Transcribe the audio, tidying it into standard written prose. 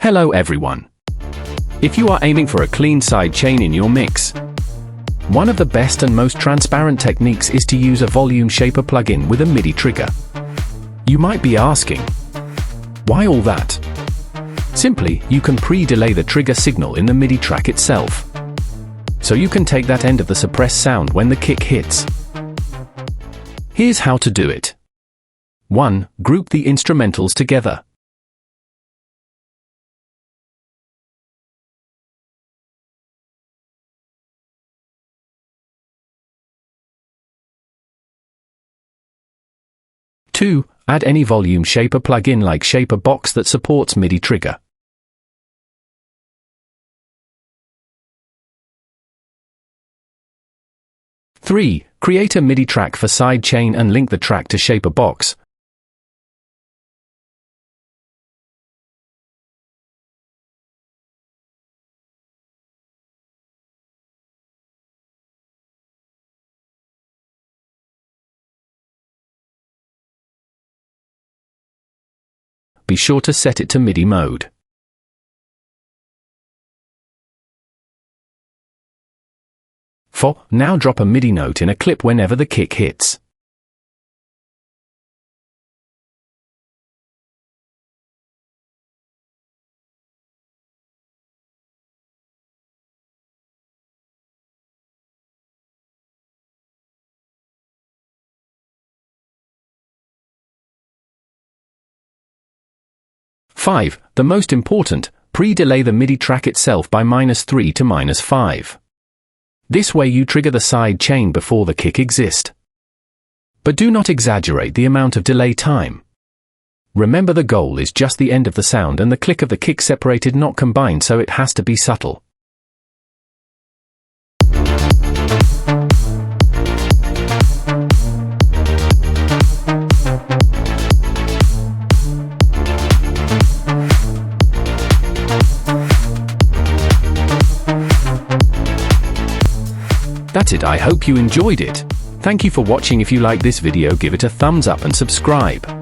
Hello everyone. If you are aiming for a clean sidechain in your mix, one of the best and most transparent techniques is to use a volume shaper plugin with a MIDI trigger. You might be asking, why all that? Simply, you can pre-delay the trigger signal in the MIDI track itself, so you can take that end of the suppressed sound when the kick hits. Here's how to do it. 1. Group the instrumentals together. Two. Add any volume shaper plugin like ShaperBox that supports MIDI trigger. Three. Create a MIDI track for Sidechain and link the track to ShaperBox. Be sure to set it to MIDI mode. 4. Now drop a MIDI note in a clip whenever the kick hits. Five. The most important, pre-delay the MIDI track itself by -3 to -5. This way you trigger the side chain before the kick exists. But do not exaggerate the amount of delay time. Remember, the goal is just the end of the sound and the click of the kick separated, not combined, so it has to be subtle. That's it. I hope you enjoyed it. Thank you for watching. If you like this video, give it a thumbs up and subscribe.